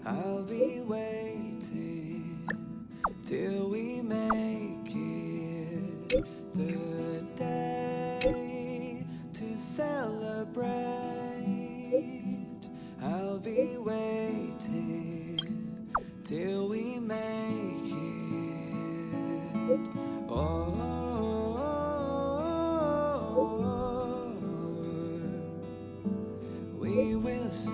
I'll be waiting till we make it the day to celebrate. I'll be waiting till we make it. Oh, we will see.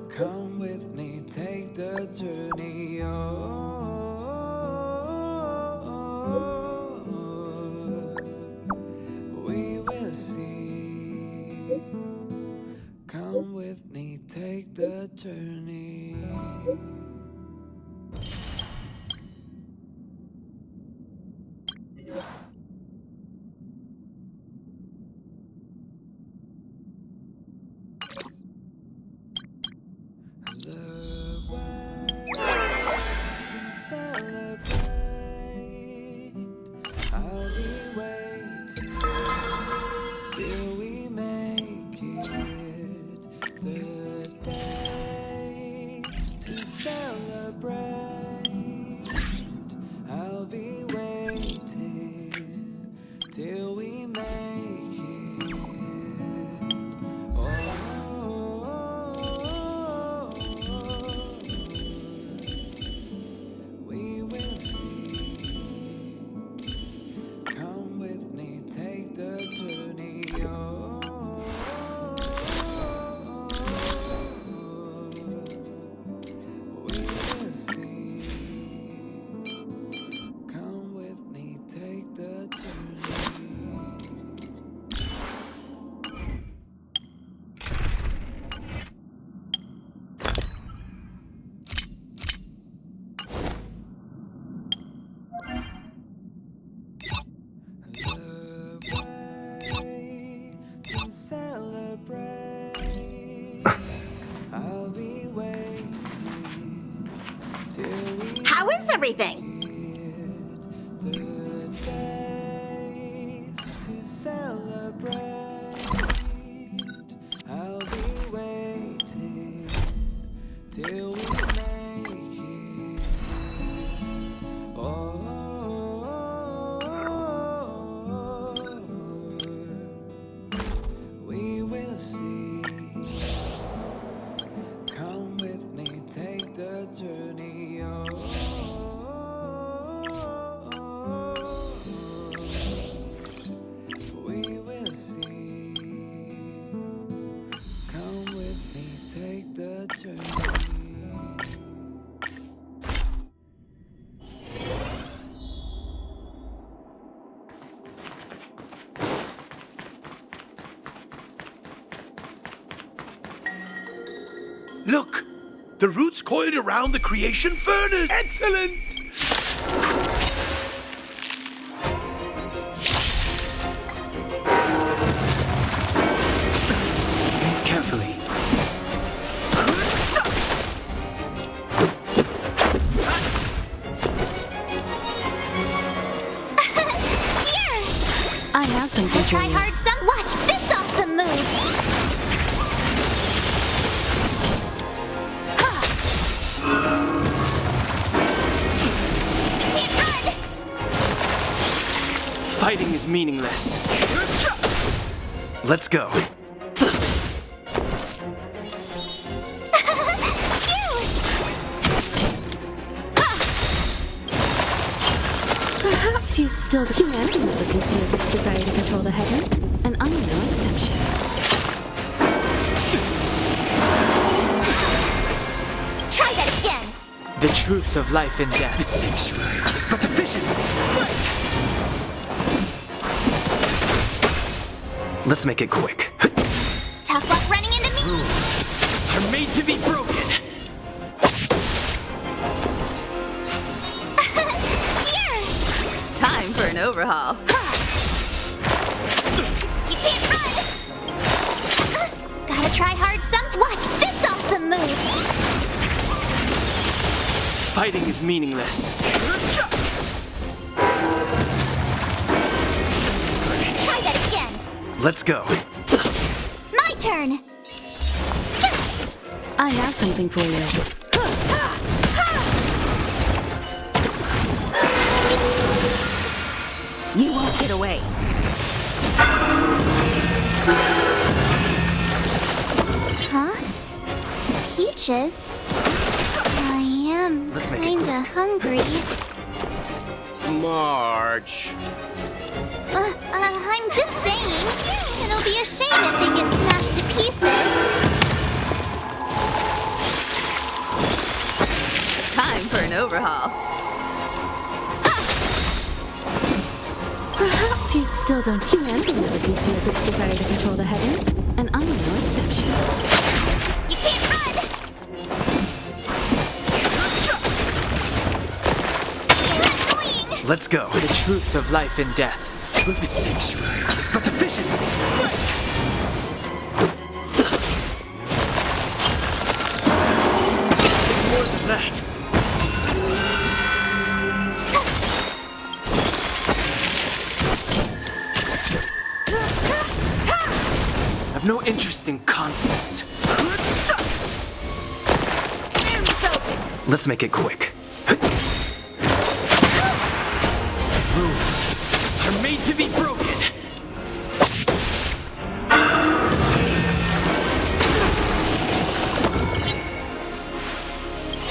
Come with me, take the journey. Oh, we will see. Come with me, take the journey. Till we make it. Oh, we will see. Come with me, take the journey. Oh, we will see. Come with me, take the journey. How is everything? I'll be waiting till we make it. Oh, we will see. Come with me, take the journey. Oh, we will see. Come with me, take the journey. Look! The roots coiled around the creation furnace! Excellent! Move carefully. Here! I have something to Try you. hard some. Watch this awesome move! Fighting is meaningless. Let's go. Perhaps you still... Humanity never conceals its desire to control the heavens, and I'm no exception. truth of life and death. The sanctuary is but a vision. Let's make it quick. Tough luck running into me. Are made to be broken. Here. Time for an overhaul. You can't run. Gotta try hard some. Watch this awesome move. Fighting is meaningless. Try that again. Let's go. My turn. I have something for you. You won't get away. Huh? Peaches? I am Let's make it kinda hungry. March. I'm just saying. It'll be a shame if they get smashed to pieces. Time for an overhaul. Perhaps you still don't. Humanity never conceals its desire to control the heavens, and I'm no exception. You can't run! You're annoying! Let's go. The truth of life and death. The sanctuary is but a vision. More than that. I've no interest in conflict. Let's make it quick. Rules are made to be broken.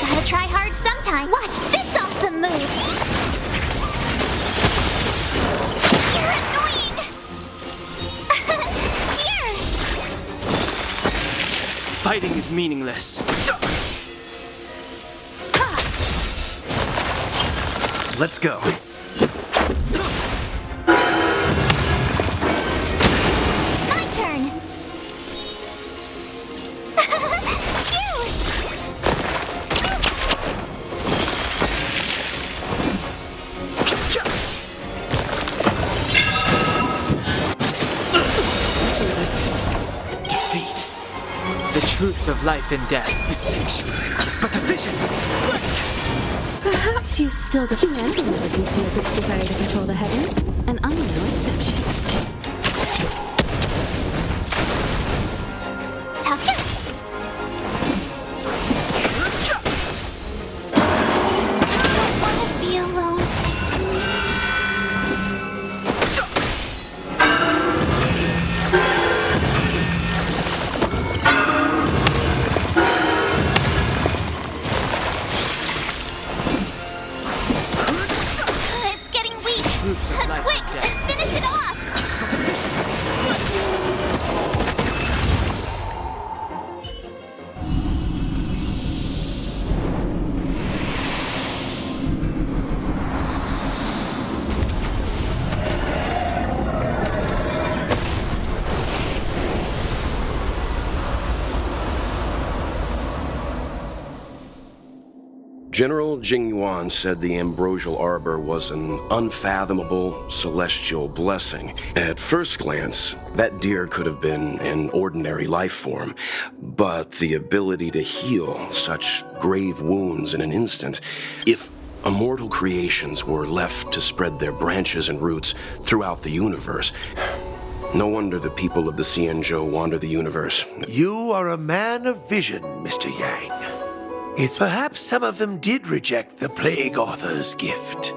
Gotta try hard sometime. Watch this awesome move! You're annoying! Here! Fighting is meaningless. Let's go. My turn! You! Defeat. The truth of life and death. The sanctuary is but a vision. Perhaps you still don't. Humanity never conceals its desire to control the heavens, and I'm no exception. Tough. I want to be alone. It's getting weak. Truth of life Quick, and death. finish it off. General Jingyuan said the ambrosial arbor was an unfathomable celestial blessing. At first glance, that deer could have been an ordinary life form, but the ability to heal such grave wounds in an instant, if immortal creations were left to spread their branches and roots throughout the universe, no wonder the people of the Xianzhou wander the universe. You are a man of vision, Mr. Yang. It's perhaps some of them did reject the Plague Author's gift.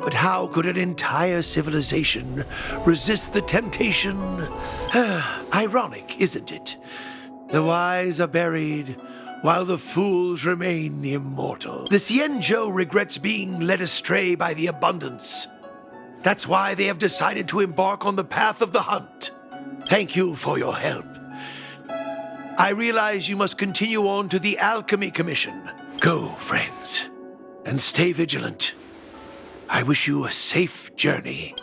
But how could an entire civilization resist the temptation? Ironic, isn't it? The wise are buried, while the fools remain immortal. The Xianzhou regrets being led astray by the abundance. That's why they have decided to embark on the path of the hunt. Thank you for your help. I realize you must continue on to the Alchemy Commission. Go, friends. and stay vigilant. I wish you a safe journey.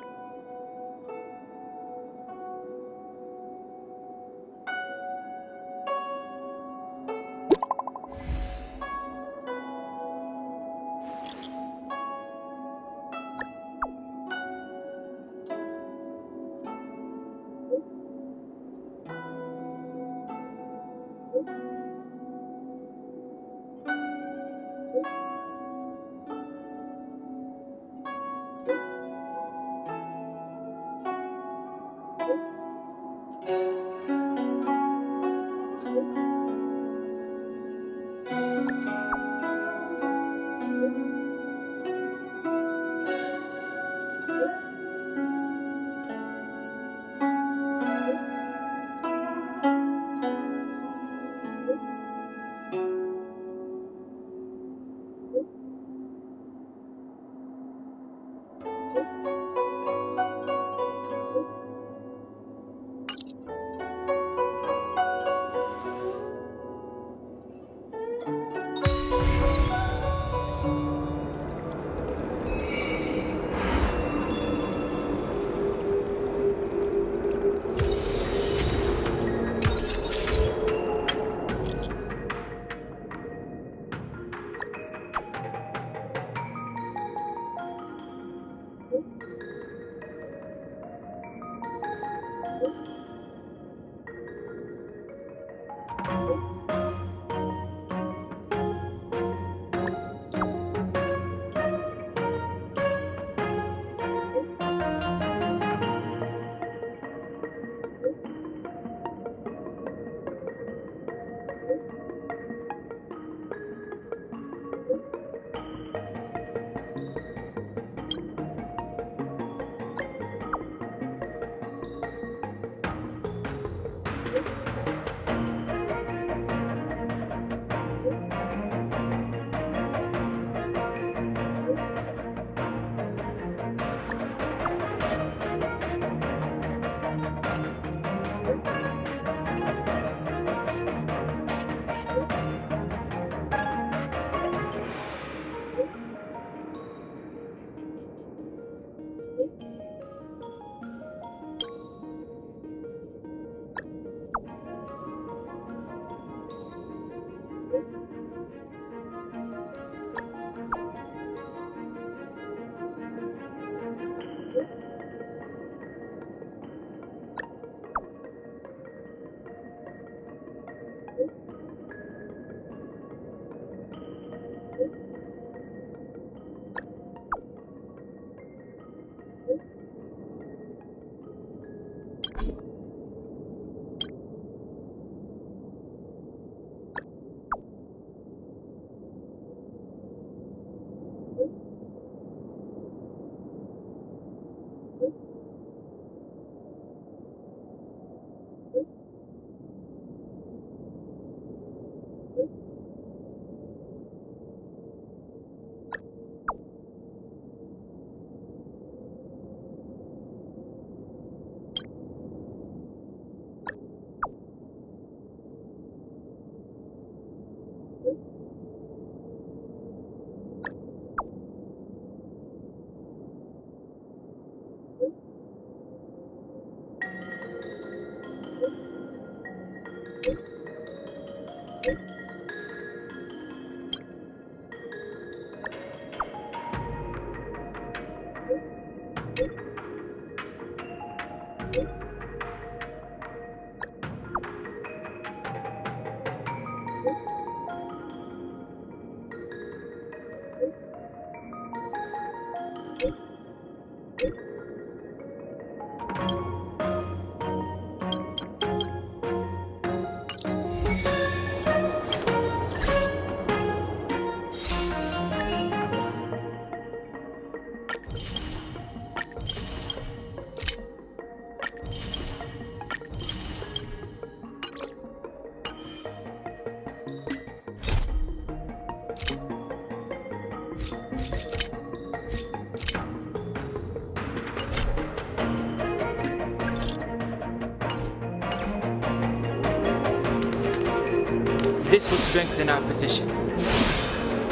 This will strengthen our position.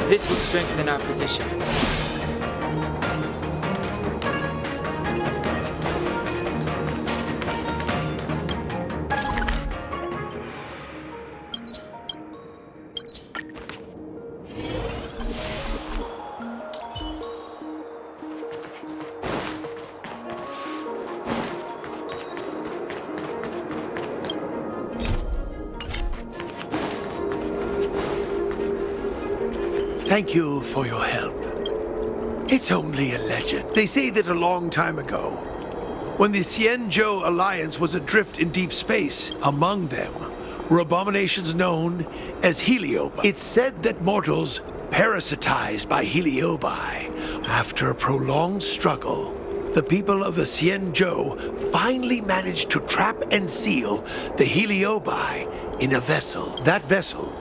This will strengthen our position. Thank you for your help. It's only a legend. They say that a long time ago, when the Xianzhou Alliance was adrift in deep space, among them were abominations known as heliobi. It's said that mortals, parasitized by heliobi, after a prolonged struggle, the people of the Xianzhou finally managed to trap and seal the heliobi in a vessel. That vessel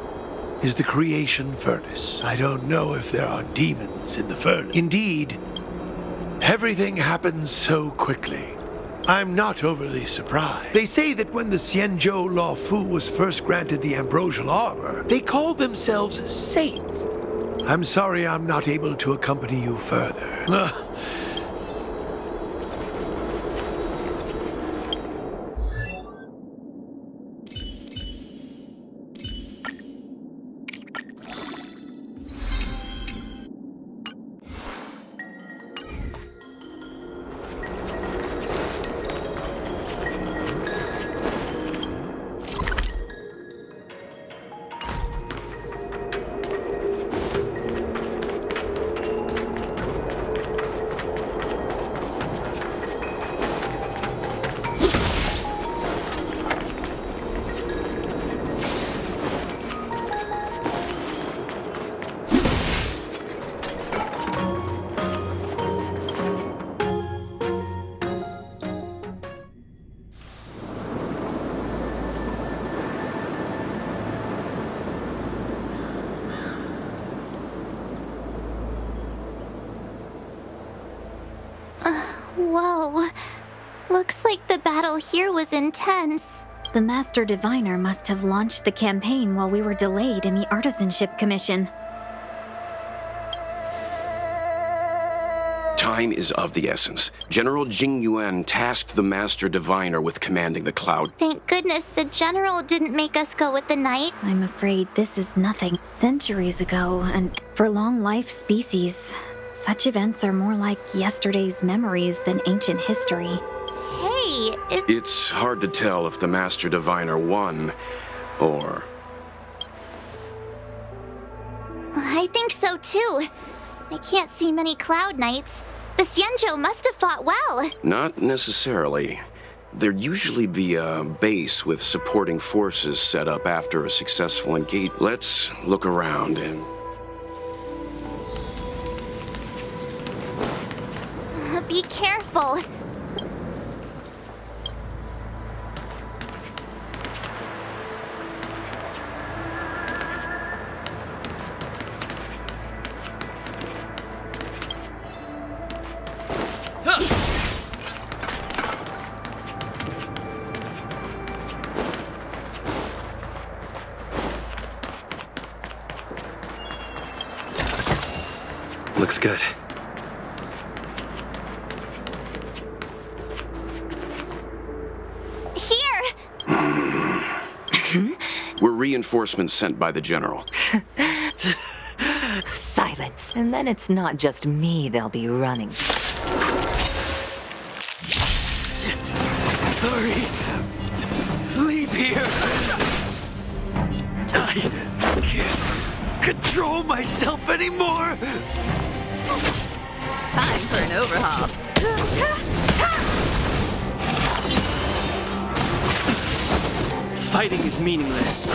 is the creation furnace. I don't know if there are demons in the furnace. Indeed, everything happens so quickly. I'm not overly surprised. They say that when the Xianzhou Luofu was first granted the Ambrosial Arbor, they called themselves saints. I'm sorry I'm not able to accompany you further. Whoa. Looks like the battle here was intense. The Master Diviner must have launched the campaign while we were delayed in the Artisanship Commission. Time is of the essence. General Jing Yuan tasked the Master Diviner with commanding the Cloud. Thank goodness the General didn't make us go with the Knight. I'm afraid this is nothing. Centuries ago, and for long-life species, such events are more like yesterday's memories than ancient history. Hey, It's hard to tell if the Master Diviner won, or... I think so too. I can't see many Cloud Knights. The Xianzhou must have fought well. Not necessarily. There'd usually be a base with supporting forces set up after a successful engagement. Let's look around and... Be careful. Looks good. We're reinforcements sent by the General. Silence. And then it's not just me they'll be running. Hurry! Leave here! I can't control myself anymore! Time for an overhaul. Fighting is meaningless.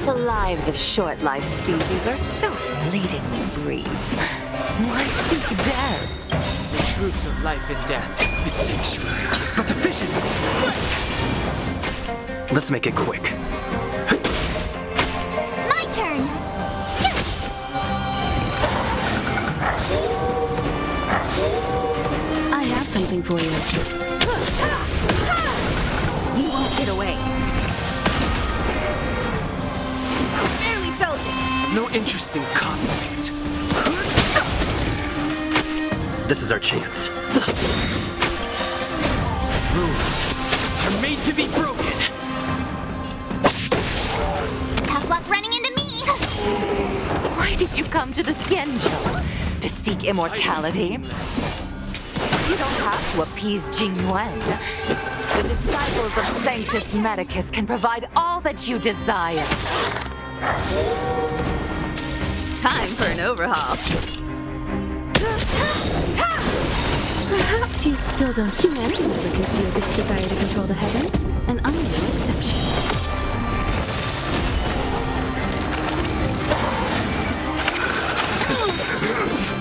The lives of short-lived species are so fleetingly brief. Why seek death? The truth of life and death. The sanctuary is but a vision. Let's make it quick. My turn. I have something for you. You won't get away. no interest in conflict. This is our chance. Rules are made to be broken. Tough luck running into me! Why did you come to the Xianzhou? To seek immortality? You don't have to appease Jing Yuan. The disciples of Sanctus Medicus can provide all that you desire. Time for an overhaul. Perhaps you still don't. Humanity never conceals its desire to control the heavens, and I'm no exception.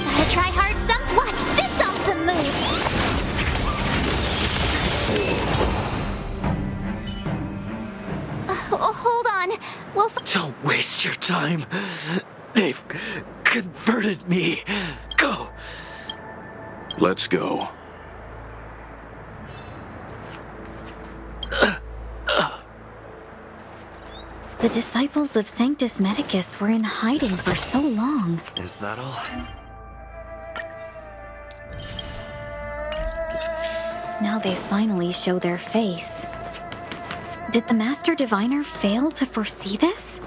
Gotta try hard some. Watch this awesome move! Hold on. We'll Don't waste your time. They've converted me. Go. Let's go. The disciples of Sanctus Medicus were in hiding for so long. Is that all? Now they finally show their face. Did the Master Diviner fail to foresee this?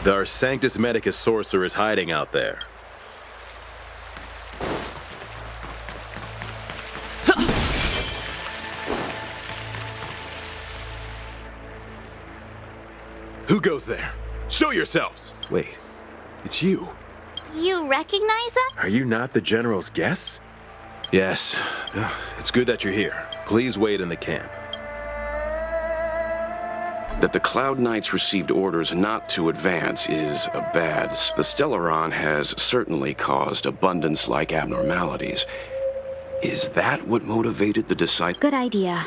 Our Sanctus Medicus sorcerer is hiding out there. Who goes there? Show yourselves! Wait, it's you. You recognize him? Are you not the General's guest? Yes. It's good that you're here. Please wait in the camp. That the Cloud Knights received orders not to advance is a bad. The Stellaron has certainly caused abundance-like abnormalities. Is that what motivated the disciples? Good idea.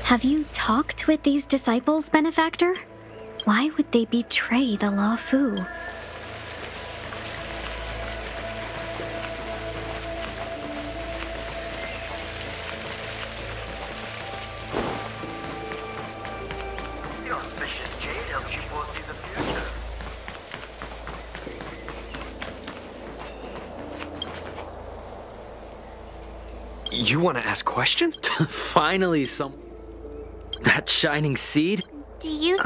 Have you talked with these disciples, Benefactor? Why would they betray the Law Fu? Your suspicious jade helps you foresee the future. You want to ask questions? Finally, That shining seed? Do you...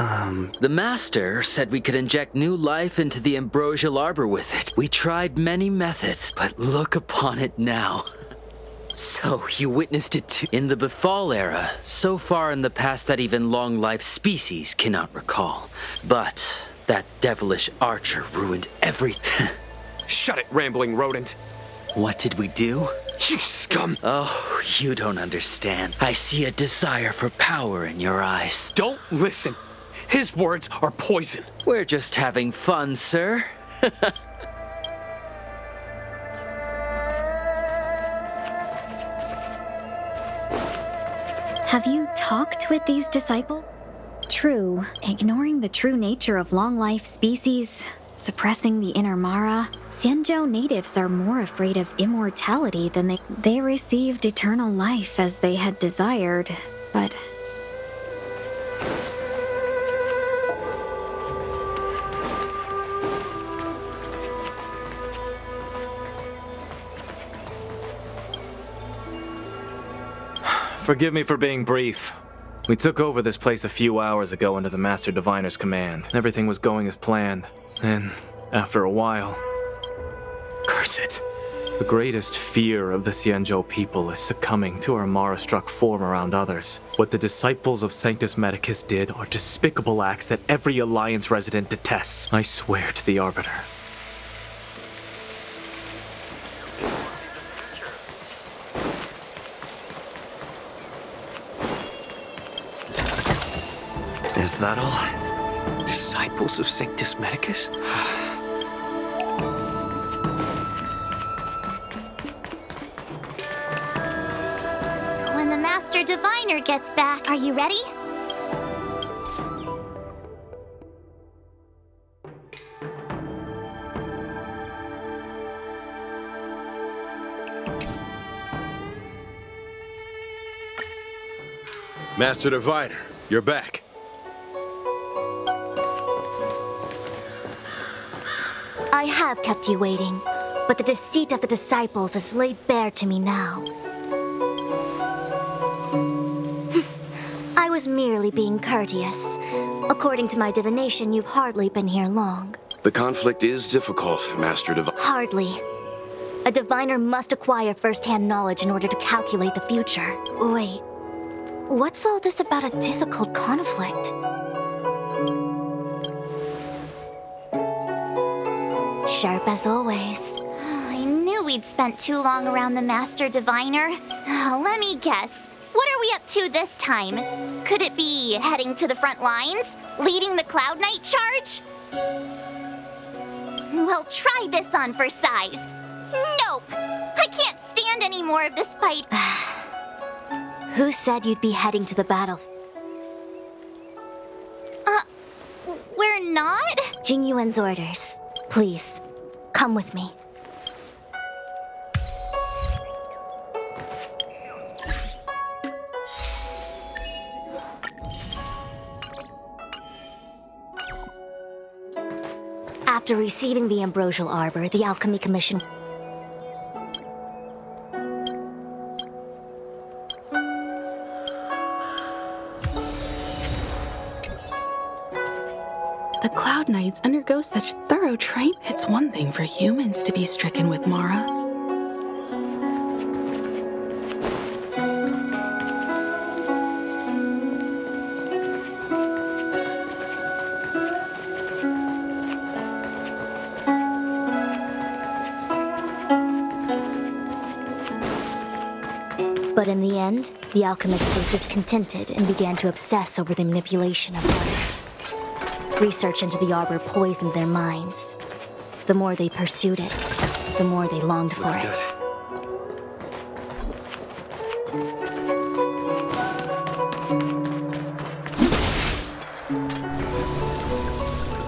The Master said we could inject new life into the ambrosial arbor with it. We tried many methods, but look upon it now. So, you witnessed it too. In the Befall era, so far in the past that even long-life species cannot recall. But that devilish archer ruined everything. Shut it, rambling rodent. What did we do? You scum! Oh, you don't understand. I see a desire for power in your eyes. Don't listen. His words are poison. We're just having fun, sir. Have you talked with these disciples? True, ignoring the true nature of long-life species, suppressing the inner Mara, Xianzhou natives are more afraid of immortality than they received eternal life as they had desired, but... Forgive me for being brief. We took over this place a few hours ago under the Master Diviner's command. Everything was going as planned. And after a while... Curse it. The greatest fear of the Xianzhou people is succumbing to our Mara-struck form around others. What the disciples of Sanctus Medicus did are despicable acts that every Alliance resident detests. I swear to the Arbiter. Is that all? Disciples of Sanctus Medicus? When the Master Diviner gets back, are you ready? Master Diviner, you're back. I have kept you waiting, but the deceit of the disciples is laid bare to me now. I was merely being courteous. According to my divination, you've hardly been here long. The conflict is difficult, Master Diviner. Hardly. A diviner must acquire first-hand knowledge in order to calculate the future. Wait, what's all this about a difficult conflict? Sharp as always. I knew we'd spent too long around the Master Diviner. Let me guess. What are we up to this time? Could it be heading to the front lines? Leading the Cloud Knight charge? Well, try this on for size. Nope! I can't stand any more of this fight. Who said you'd be heading to the battle? We're not? Jing Yuan's orders. Please, come with me. After receiving the Ambrosial Arbor, the Alchemy Commission... The Cloud Knights undergo such thorough training. It's one thing for humans to be stricken with Mara. But in the end, the alchemists grew discontented and began to obsess over the manipulation of life. Research into the arbor poisoned their minds. The more they pursued it, the more they longed for it.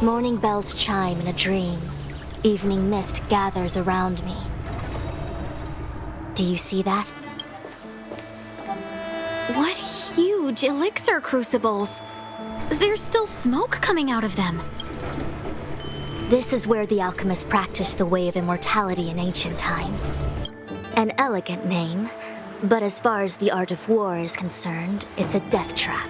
Morning bells chime in a dream. Evening mist gathers around me. Do you see that? What huge elixir crucibles! There's still smoke coming out of them. This is where the alchemists practiced the way of immortality in ancient times. An elegant name, but as far as the art of war is concerned, it's a death trap.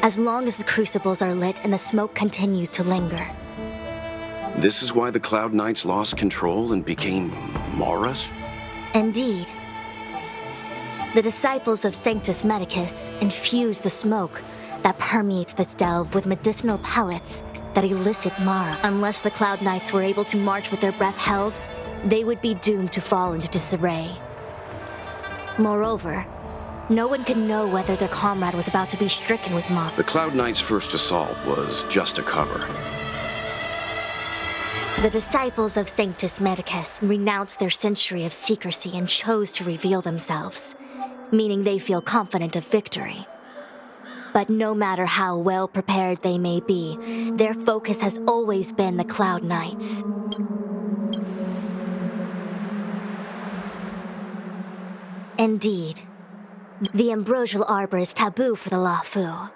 as long as the crucibles are lit and the smoke continues to linger. This is why the Cloud Knights lost control and became Maurus? Indeed. The disciples of Sanctus Medicus infuse the smoke that permeates this delve with medicinal pellets that elicit Mara. Unless the Cloud Knights were able to march with their breath held, they would be doomed to fall into disarray. Moreover, no one could know whether their comrade was about to be stricken with Mara. The Cloud Knights' first assault was just a cover. The disciples of Sanctus Medicus renounced their century of secrecy and chose to reveal themselves, meaning they feel confident of victory. But no matter how well prepared they may be, their focus has always been the Cloud Knights. Indeed, the Ambrosial Arbor is taboo for the Lafu.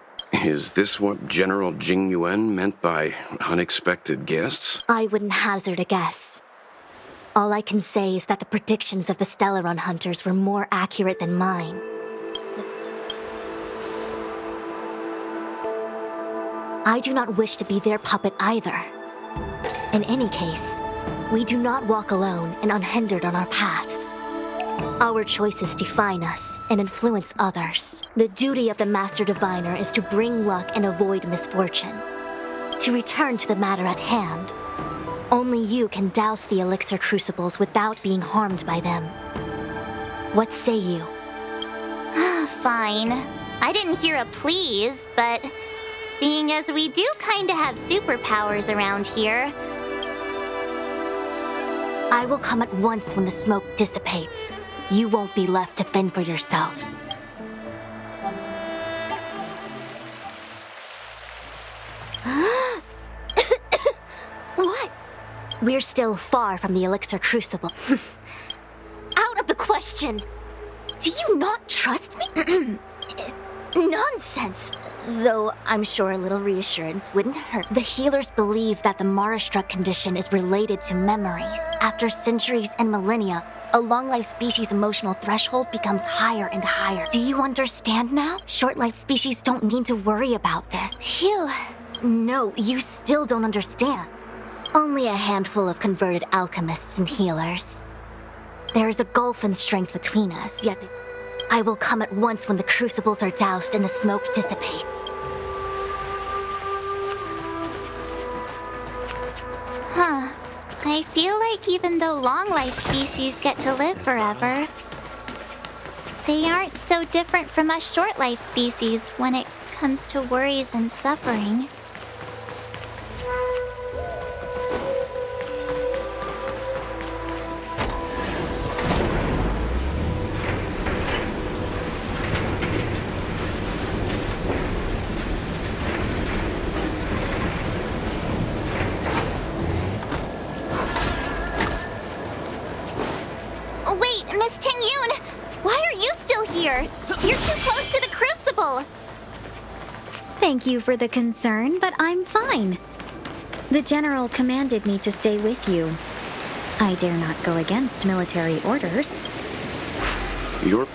Is this what General Jing Yuan meant by unexpected guests? I wouldn't hazard a guess. All I can say is that the predictions of the Stellaron hunters were more accurate than mine. I do not wish to be their puppet either. In any case, we do not walk alone and unhindered on our paths. Our choices define us and influence others. The duty of the Master Diviner is to bring luck and avoid misfortune. To return to the matter at hand, only you can douse the elixir crucibles without being harmed by them. What say you? Fine. I didn't hear a please, but seeing as we do kinda have superpowers around here, I will come at once when the smoke dissipates. You won't be left to fend for yourselves. What? We're still far from the elixir crucible. Out of the question! Do you not trust me? Nonsense! Though I'm sure a little reassurance wouldn't hurt. The healers believe that the Mara-struck condition is related to memories. After centuries and millennia, a long-life species' emotional threshold becomes higher and higher. Do you understand now? Short-life species don't need to worry about this. phew. No, you still don't understand. Only a handful of converted alchemists and healers. There is a gulf in strength between us, yet I will come at once when the crucibles are doused and the smoke dissipates. Huh. I feel like even though long-life species get to live forever, they aren't so different from us short-life species when it comes to worries and suffering. Wait, Miss Ting-Yun! Why are you still here? You're too close to the crucible! Thank you for the concern, but I'm fine. The General commanded me to stay with you. I dare not go against military orders. You're...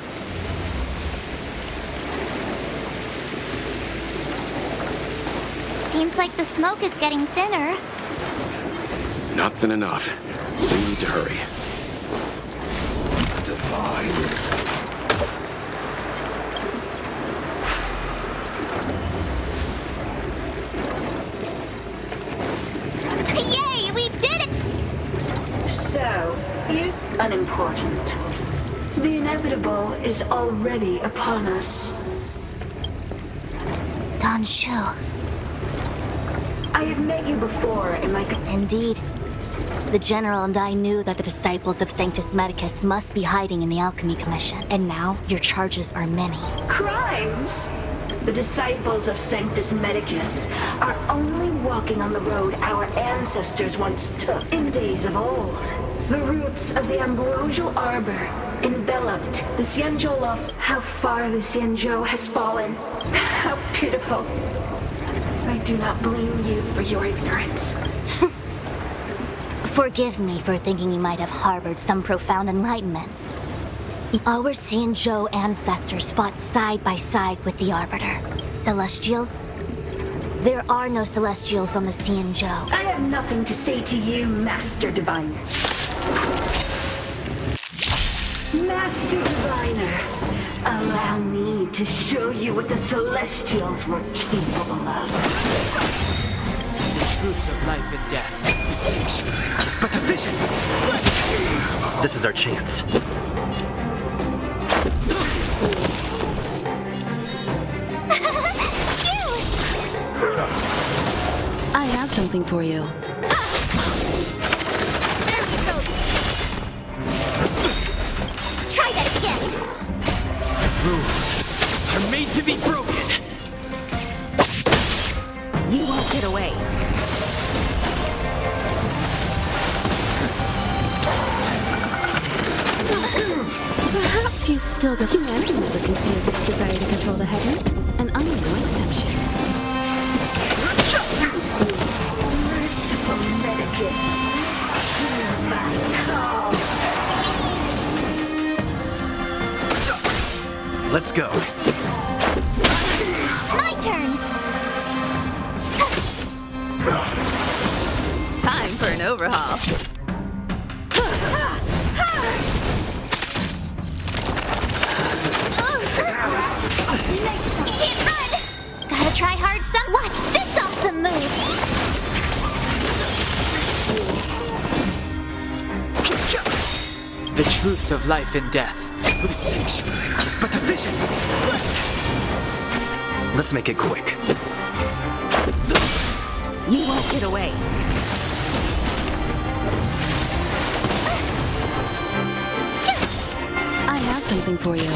Seems like the smoke is getting thinner. not thin enough. We need to hurry. Yay, we did it! So, here's unimportant. The inevitable is already upon us. Don Shu. I have met you before in my... Indeed. The General and I knew that the disciples of Sanctus Medicus must be hiding in the Alchemy Commission. And now, your charges are many. Crimes? The disciples of Sanctus Medicus are only walking on the road our ancestors once took in days of old. The roots of the Ambrosial Arbor enveloped the Xianzhou of... How far the Xianzhou has fallen. How pitiful. I do not blame you for your ignorance. Forgive me for thinking you might have harbored some profound enlightenment. Our Xianzhou ancestors fought side by side with the Arbiter. Celestials? There are no Celestials on the Xianzhou. I have nothing to say to you, Master Diviner. Master Diviner, allow me to show you what the Celestials were capable of. The truth of life and death. The sanctuary is but a vision. This is our chance. I have something for you. Try that again. Rules are made to be broken. You won't get away. Perhaps you still don't. Humanity never conceals its desire to control the heavens, and I'm no exception. Merciful Medicus, hear my call. Let's go. My turn. Time for an overhaul. You can't run. Gotta try hard some. Watch this awesome move. The truth of life and death. The sanctuary is but a vision. Let's make it quick. You won't get away. I have something for you.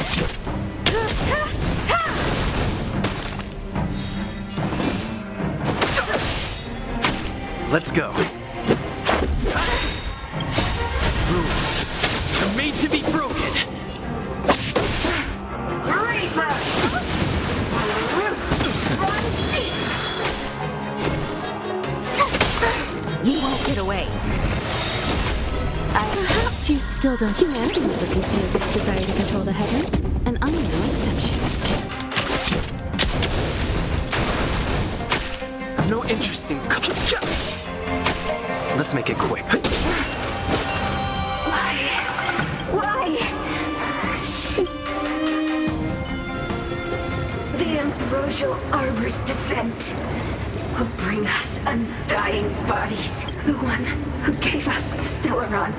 Let's go. Rules are made to be broken. Reaper! You won't get away. Perhaps you still don't. Humanity never conceals its desire to control the heavens, and I'm no exception. I've no interest in. Let's make it quick. Why? The Ambrosial Arbor's descent will bring us undying bodies. The one who gave us the Stellaron.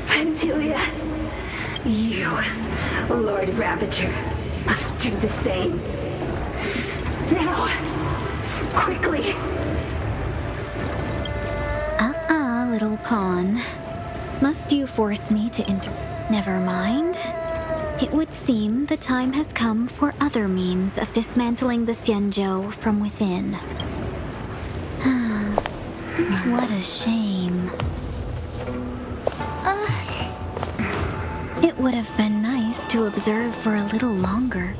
Pantilia, you, Lord Ravager, must do the same. Now, quickly. Little pawn. Must you force me to enter? Never mind. It would seem the time has come for other means of dismantling the Xianzhou from within. What a shame. It would have been nice to observe for a little longer.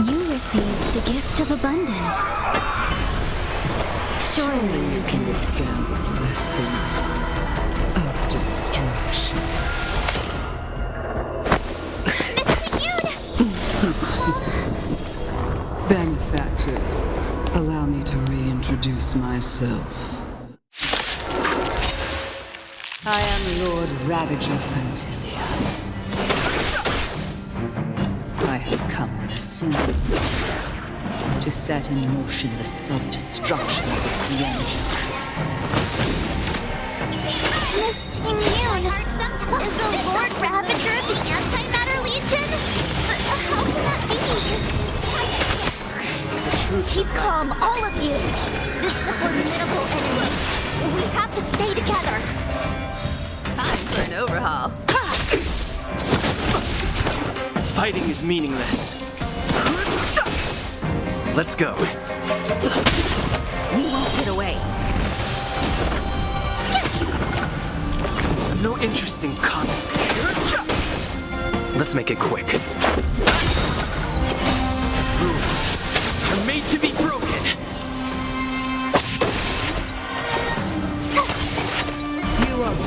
You received the gift of abundance. Surely you can withstand the blessing of destruction. Benefactors, allow me to reintroduce myself. I am Lord Ravager Fantilia. I have come with a single purpose. To set in motion the self-destruction of the Xianzhou. Miss Tingyun, is the Lord Ravager of the Antimatter Legion? How can that be? Keep calm, all of you. This is a formidable enemy. We have to stay together. Time for an overhaul. Fighting is meaningless. Let's go. You won't get away. No interest in conflict. Let's make it quick. Rules are made to be broken.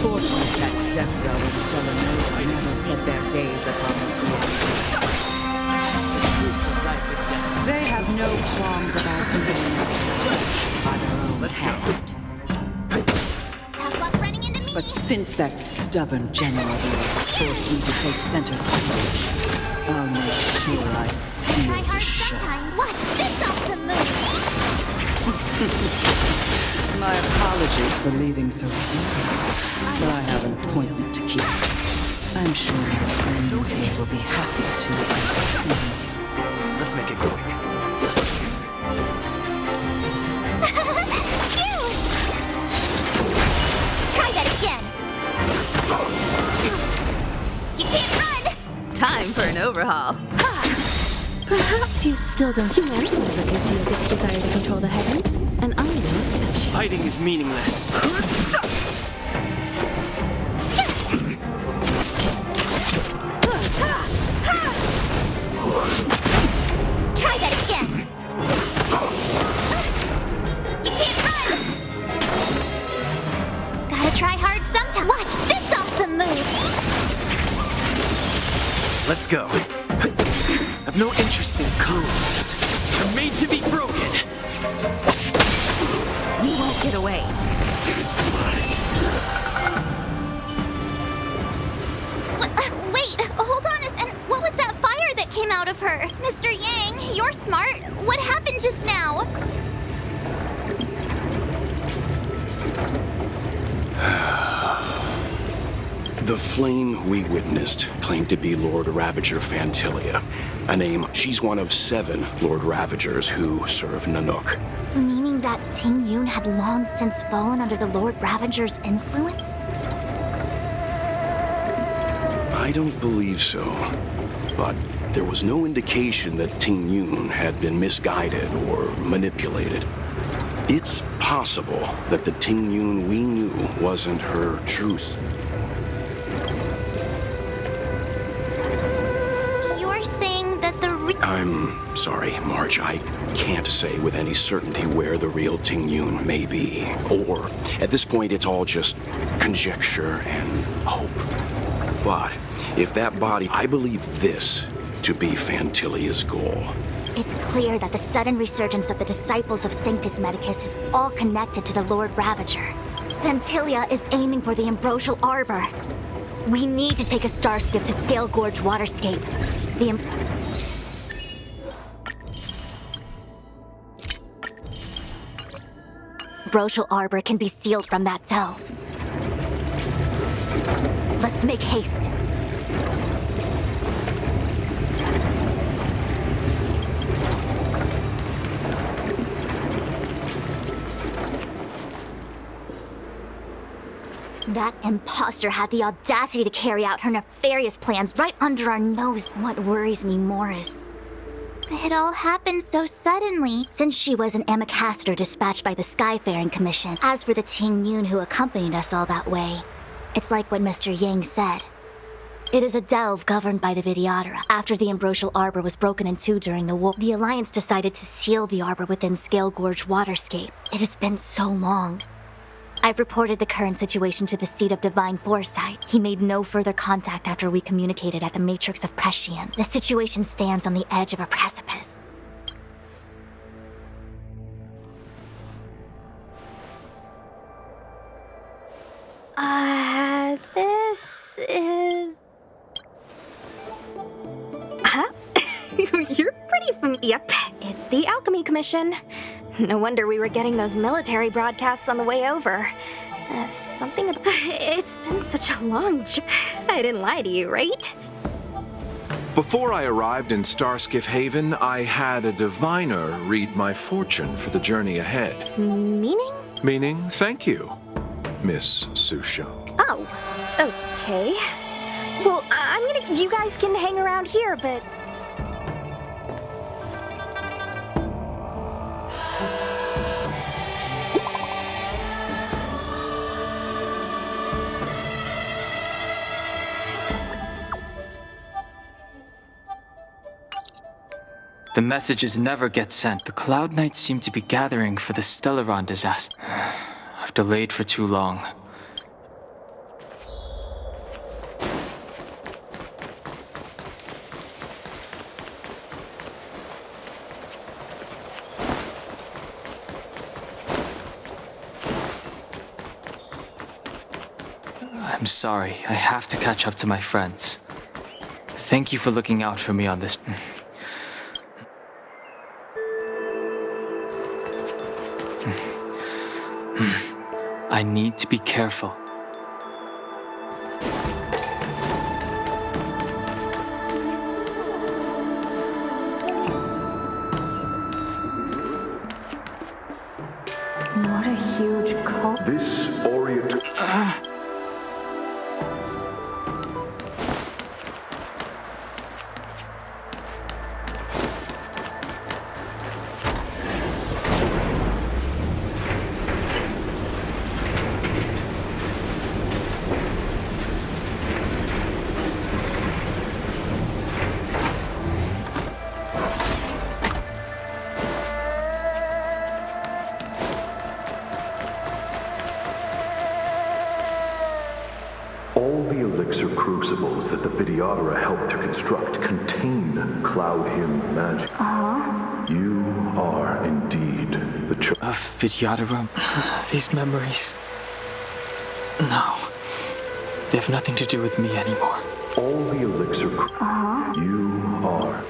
Unfortunate that Zephyro and Selenova never set their gaze upon the sea. They have no qualms about committing destruction by their own hand. Tough luck running into me. But since that stubborn general of yours has forced me to take center stage, I'll make sure I steal Try the hard show. sometimes. Watch this awesome move. My apologies for leaving so soon, but I have an appointment to keep. I'm sure my friends here will be happy to entertain. Let's make it quick. Cute! Try that again. You can't run. Time for an overhaul. Perhaps you still don't. Humanity never conceals its desire to control the heavens, and I'm no exception. Fighting is meaningless. Try that again. You can't run. Gotta try hard sometime. Watch this awesome move. Let's go. I've no interest in codes. They're made to be broken. We won't get away. Wait, hold on. And what was that fire that came out of her? Mr. Yang, you're smart. What happened just now? The flame we witnessed claimed to be Lord Ravager Fantilia, a name. She's one of 7 Lord Ravagers who serve Nanook. Meaning that Ting Yun had long since fallen under the Lord Ravager's influence? I don't believe so, but there was no indication that Ting Yun had been misguided or manipulated. It's possible that the Ting Yun we knew wasn't her truth. You're saying that the I'm sorry, Marge. I can't say with any certainty where the real Ting Yun may be. Or, at this point, it's all just conjecture and hope. But if that body, I believe this to be Fantilia's goal. It's clear that the sudden resurgence of the disciples of Sanctus Medicus is all connected to the Lord Ravager. Fantilia is aiming for the Ambrosial Arbor. We need to take a star skiff to Scale Gorge Waterscape. The Ambrosial Arbor can be sealed from that delve. Let's make haste. That imposter had the audacity to carry out her nefarious plans right under our nose. What worries me more is it all happened so suddenly, since she was an Amicastor dispatched by the Skyfaring Commission. As for the Ting Yun who accompanied us all that way, it's like what Mr. Yang said. It is a delve governed by the Vidyadhara. After the Ambrosial Arbor was broken in 2 during the war, the Alliance decided to seal the arbor within Scale Gorge Waterscape. It has been so long. I've reported the current situation to the Seat of Divine Foresight. He made no further contact after we communicated at the Matrix of Prescient. The situation stands on the edge of a precipice. This is... Huh? You're pretty Yep, it's the Alchemy Commission. No wonder we were getting those military broadcasts on the way over. Something about... It's been such a long I didn't lie to you, right? Before I arrived in Starskiff Haven, I had a diviner read my fortune for the journey ahead. Meaning? Meaning, thank you, Miss Susha. Oh, okay. Well, you guys can hang around here, but... The messages never get sent. The Cloud Knights seem to be gathering for the Stellaron disaster. I've delayed for too long. I'm sorry. I have to catch up to my friends. Thank you for looking out for me on this. I need to be careful. What a huge cult. This Orient... All the elixir crucibles that the Videodora helped to construct contain Cloud Hymn magic. You are indeed the Of Vidyadhara, these memories... No. They have nothing to do with me anymore. All the elixir you are.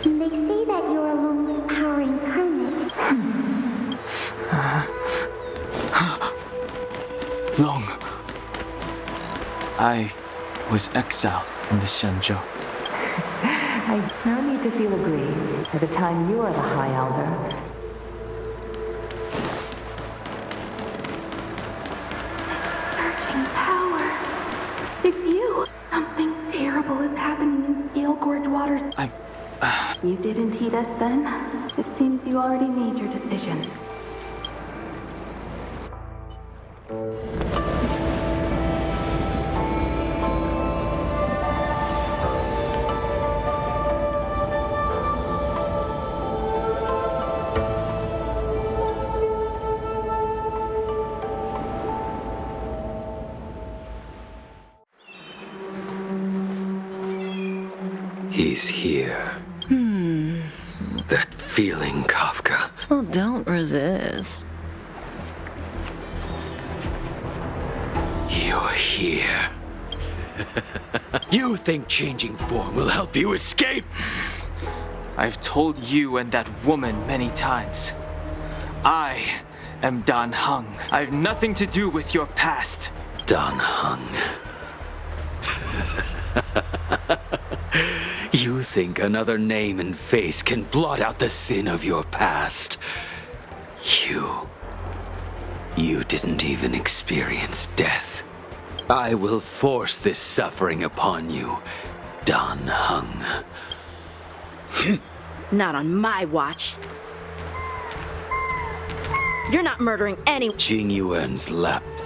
They say that you're Lung's power incarnate. Long. I was exiled from the Xianzhou. No need to feel aggrieved. At the time you are the High Elder. Searching power. It's you. Something terrible is happening in Scale Gorge waters. You didn't heed us then? It seems you already made your decision. He's here. That feeling, Kafka. Well, don't resist. You're here. You think changing form will help you escape? I've told you and that woman many times. I am Dan Heng. I have nothing to do with your past. Dan Heng. You think another name and face can blot out the sin of your past? You didn't even experience death. I will force this suffering upon you, Dan Heng. Not on my watch. You're not murdering anyone. Jing Yuan's left.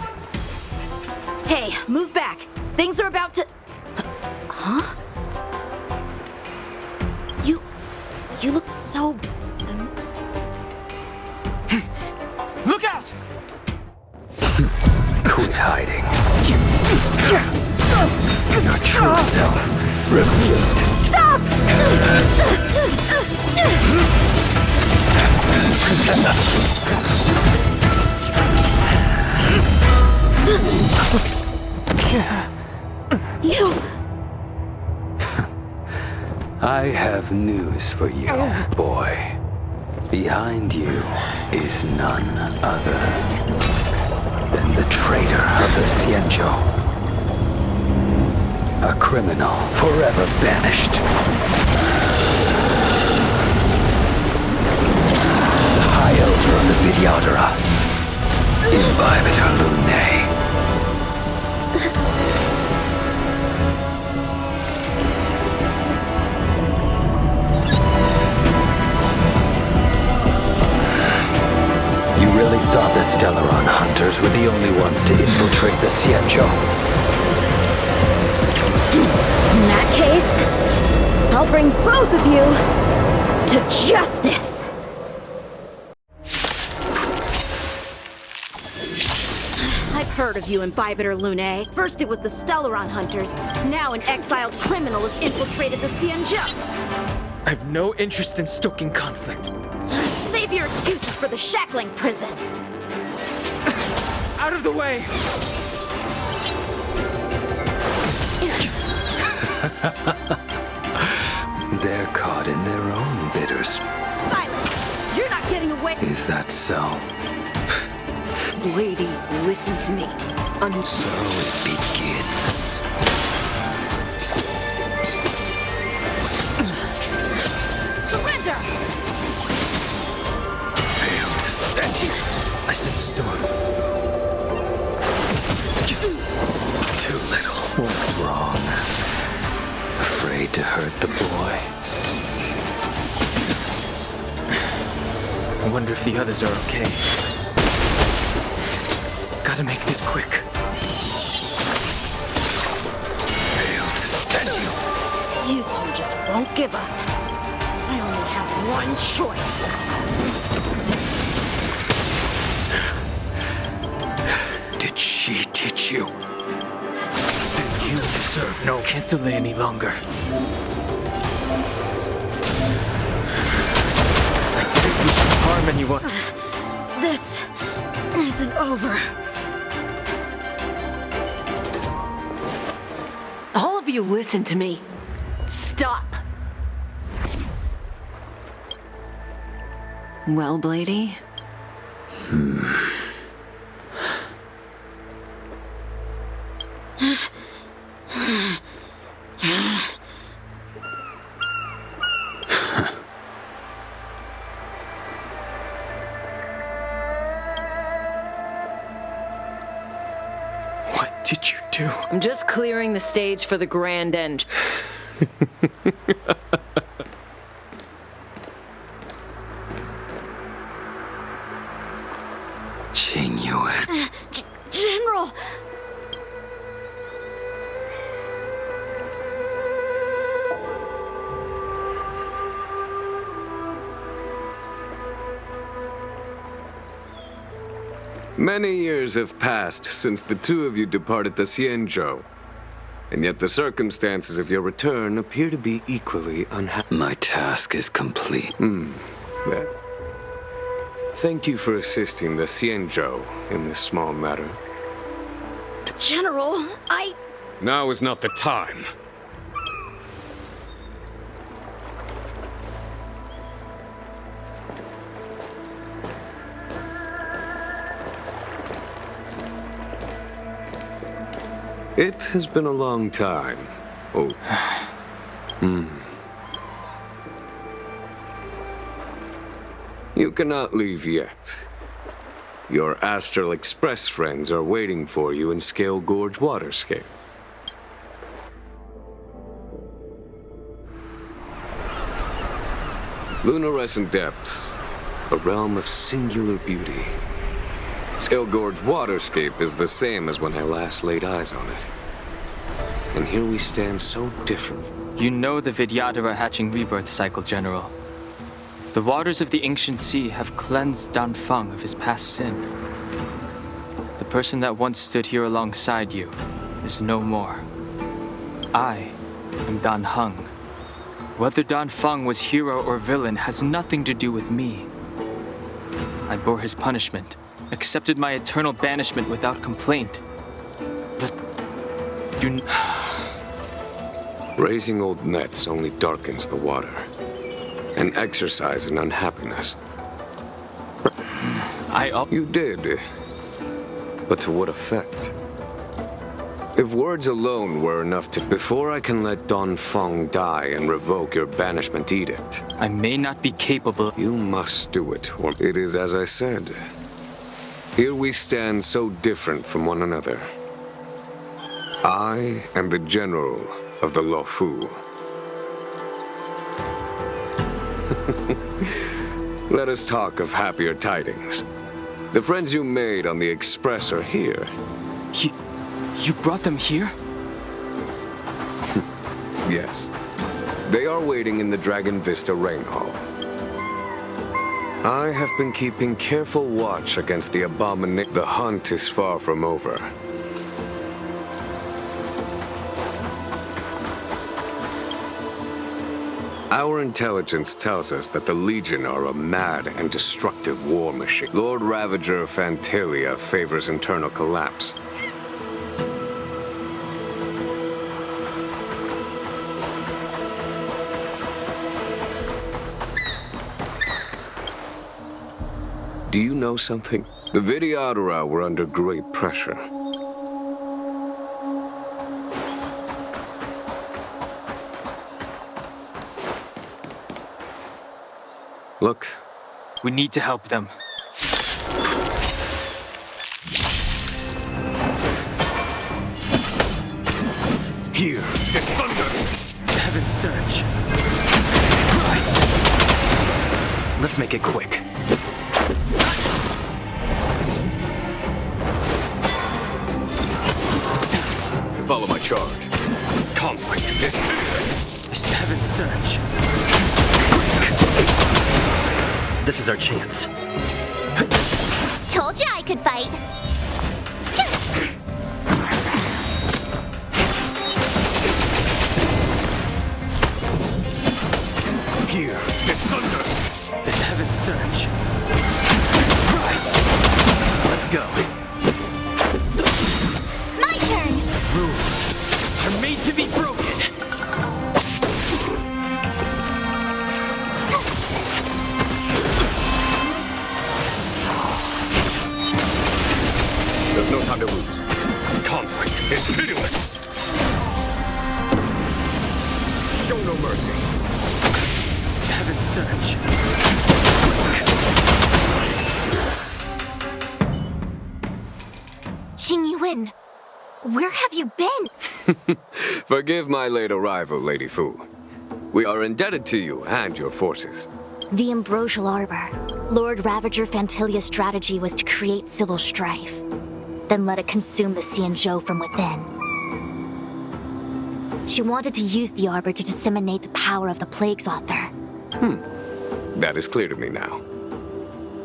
Hey, move back. Things are about to... Huh? You look so... Look out! Quit hiding. Your true self revealed. Stop! You... I have news for you, boy. Behind you is none other than the traitor of the Xianzhou. A criminal forever banished. The High Elder of the Vidyadhara. Imbibitor Lunae. You really thought the Stellaron Hunters were the only ones to infiltrate the Xianzhou? In that case, I'll bring both of you to justice! I've heard of you, Imbibitor Lunae. First it was the Stellaron Hunters, now an exiled criminal has infiltrated the Xianzhou. I have no interest in stoking conflict. Save your excuses for the shackling prison. Out of the way! They're caught in their own bitters. Silence! You're not getting away. Is that so? Lady, listen to me. So it begins. Surrender! Failed to send you. I sense a storm. Too little. What's wrong? Afraid to hurt the boy? I wonder if the others are okay. Gotta make this quick. Failed to send you. You two just won't give up. I only have one choice. Did she teach you? Then you deserve no... Can't delay any longer. I didn't wish to harm anyone. This isn't over. All of you listen to me. Stop. Well, Blady? What did you do? I'm just clearing the stage for the grand end. Qingyuan. General! Many years have passed since the two of you departed the Xianzhou, and yet the circumstances of your return appear to be equally unhappy. My task is complete. Well, thank you for assisting the Xianzhou in this small matter. General, Now is not the time. It has been a long time. Oh. You cannot leave yet. Your Astral Express friends are waiting for you in Scale Gorge Waterscape. Lunarescent Depths, a realm of singular beauty. Scale Gorge Waterscape is the same as when I last laid eyes on it. And here we stand so different. You know the Vidyadhara hatching rebirth cycle, General. The waters of the ancient sea have cleansed Dan Feng of his past sin. The person that once stood here alongside you is no more. I am Dan Heng. Whether Dan Feng was hero or villain has nothing to do with me. I bore his punishment, accepted my eternal banishment without complaint. But you... Raising old nets only darkens the water. An exercise in unhappiness. You did. But to what effect? If words alone were enough to... Before I can let Dan Feng die and revoke your banishment edict... I may not be capable... You must do it. It is as I said. Here we stand so different from one another. I am the general of the Luofu. Let us talk of happier tidings. The friends you made on the Express are here. You brought them here? Yes. They are waiting in the Dragon Vista Rain Hall. I have been keeping careful watch against the abomination. The hunt is far from over. Our intelligence tells us that the Legion are a mad and destructive war machine. Lord Ravager of Fantalia favors internal collapse. Do you know something? The Vidyadhara were under great pressure. Look. We need to help them. Here, it's thunder! Heaven surge. Rise! Let's make it quick. Follow my charge. Conflict is hideous. Heaven surge. This is our chance. Told you I could fight. Here, it's thunder! This heaven surge. Rise! Let's go. My turn! Rules are made to be broken. There's no time to lose. Conflict is pitiless. Show no mercy. Heaven surge. Xing Yuan, where have you been? Forgive my late arrival, Lady Fu. We are indebted to you and your forces. The Ambrosial Arbor. Lord Ravager Fantilia's strategy was to create civil strife, then let it consume the Xianzhou from within. She wanted to use the Arbor to disseminate the power of the Plague's author. That is clear to me now.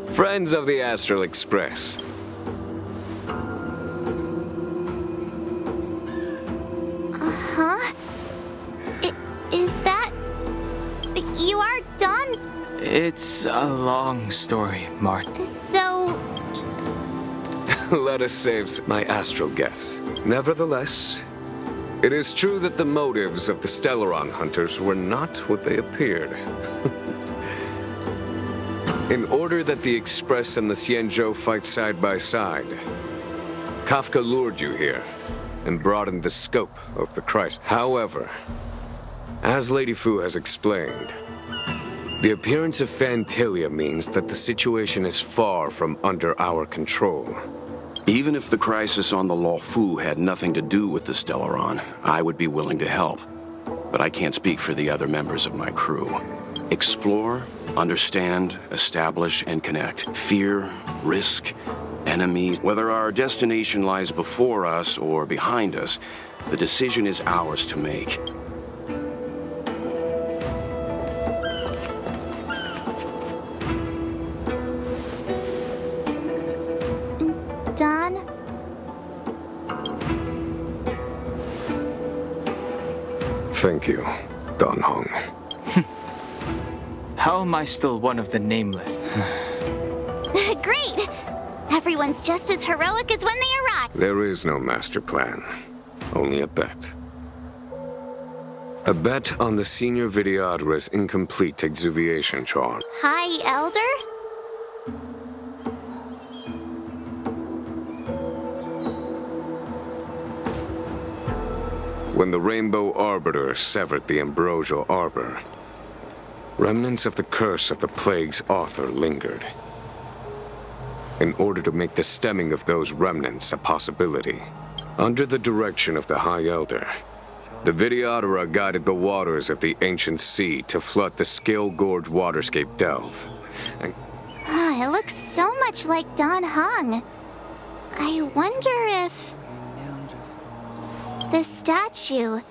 Friends of the Astral Express. Huh? Is that... You are done? It's a long story, Mart. So... Let us save my astral guests. Nevertheless, it is true that the motives of the Stellaron hunters were not what they appeared. In order that the Express and the Xianzhou fight side by side, Kafka lured you here and broadened the scope of the crisis. However, as Lady Fu has explained, the appearance of Fantalia means that the situation is far from under our control. Even if the crisis on the Luofu had nothing to do with the Stellaron, I would be willing to help. But I can't speak for the other members of my crew. Explore, understand, establish, and connect. Fear, risk, enemies. Whether our destination lies before us or behind us, the decision is ours to make. Don? Thank you, Don Hong. How am I still one of the nameless? Great! Everyone's just as heroic as when they arrived. There is no master plan, only a bet. A bet on the senior Vidyadhara's incomplete exuviation charm. Hi, Elder? When the Rainbow Arbiter severed the Ambrosial Arbor, remnants of the curse of the Plague's author lingered. In order to make the stemming of those remnants a possibility, under the direction of the High Elder, the Vidyadhara guided the waters of the ancient sea to flood the Scale Gorge waterscape delve. And It looks so much like Don Hong. I wonder if... the statue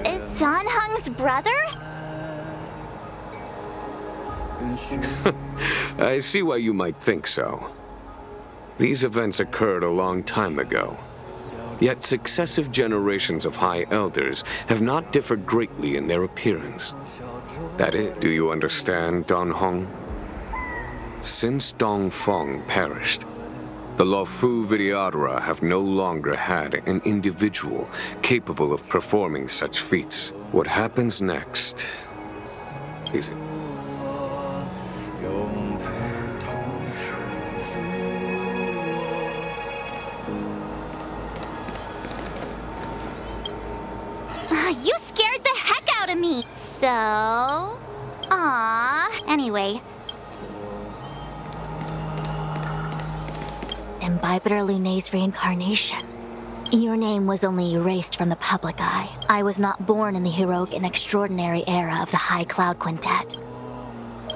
is Don Hong's brother? I see why you might think so. These events occurred a long time ago. Yet successive generations of High Elders have not differed greatly in their appearance. That it? Do you understand, Don Hong? Since Dong Feng perished, the Luofu Vidyadhara have no longer had an individual capable of performing such feats. What happens next is... You scared the heck out of me! So... Anyway. Imbibitor Lunay's reincarnation. Your name was only erased from the public eye. I was not born in the heroic and extraordinary era of the High Cloud Quintet.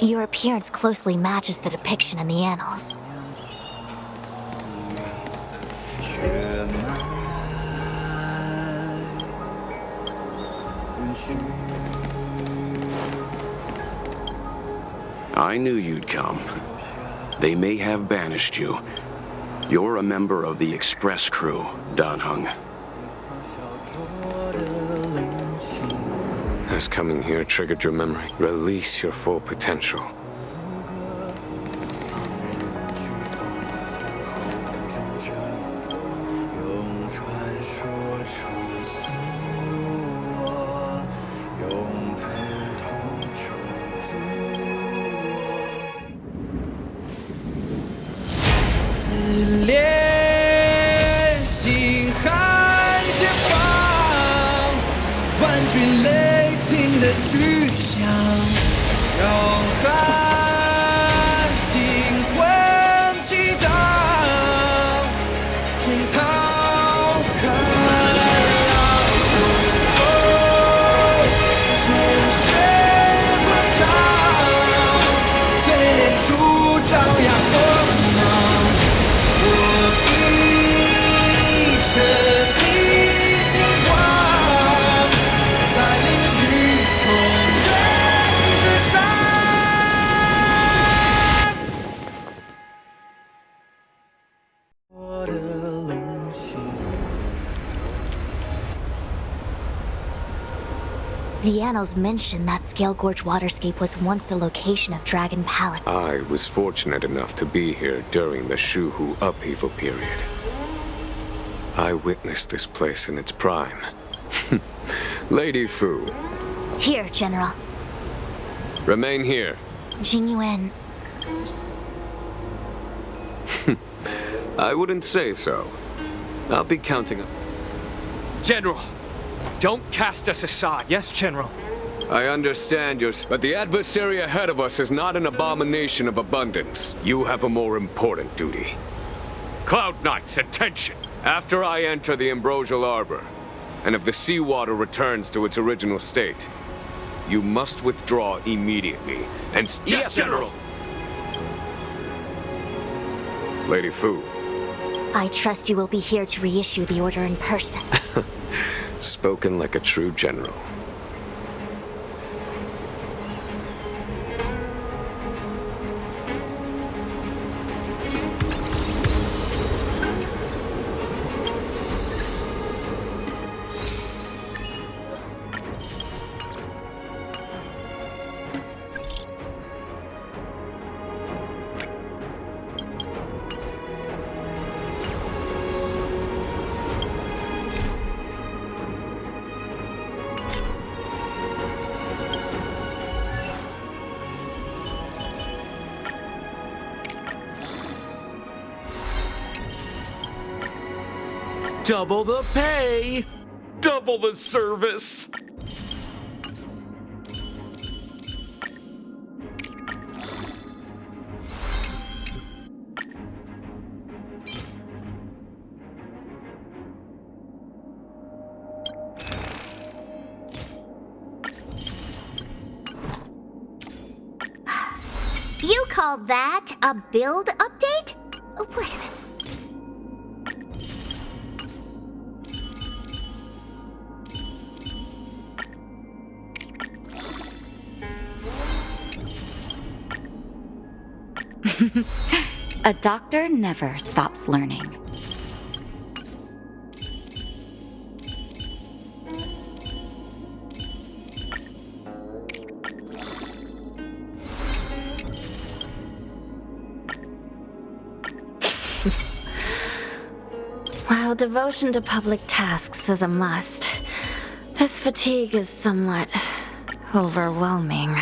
Your appearance closely matches the depiction in the annals. I knew you'd come. They may have banished you. You're a member of the Express crew, Dan Heng. Has coming here triggered your memory? Release your full potential. The annals mention that Scale Gorge waterscape was once the location of Dragon Palace. I was fortunate enough to be here during the Shuhu upheaval period. I witnessed this place in its prime. Lady Fu. Here, General. Remain here. Jing Yuan. I wouldn't say so. I'll be counting up. General! Don't cast us aside. Yes, General. I understand but the adversary ahead of us is not an abomination of abundance. You have a more important duty. Cloud Knights, attention! After I enter the Ambrosial Arbor, and if the seawater returns to its original state, you must withdraw immediately and... Yes, General! Lady Fu. I trust you will be here to reissue the order in person. Spoken like a true general. Double the pay! Double the service! You call that a build update? What? A doctor never stops learning. While devotion to public tasks is a must, this fatigue is somewhat overwhelming.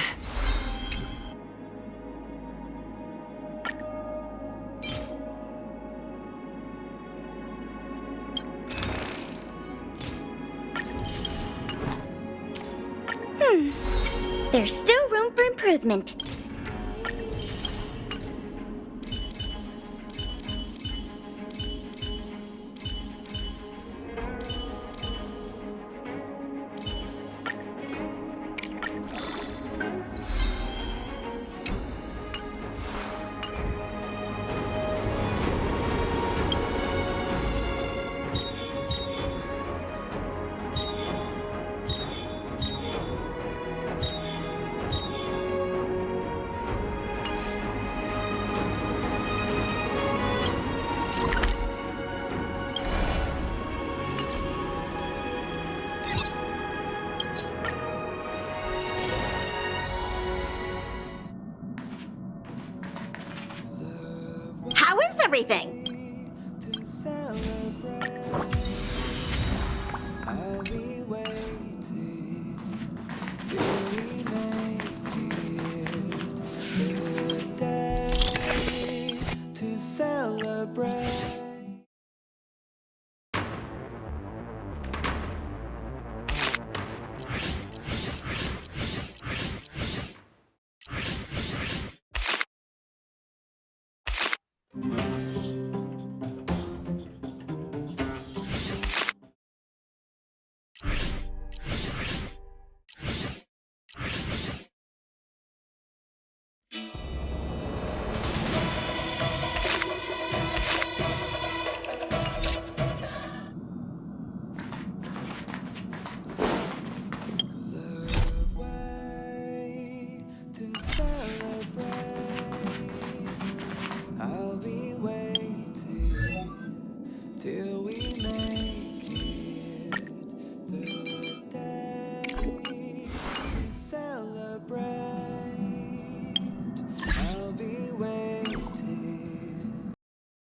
There's still room for improvement. How is everything? Till we make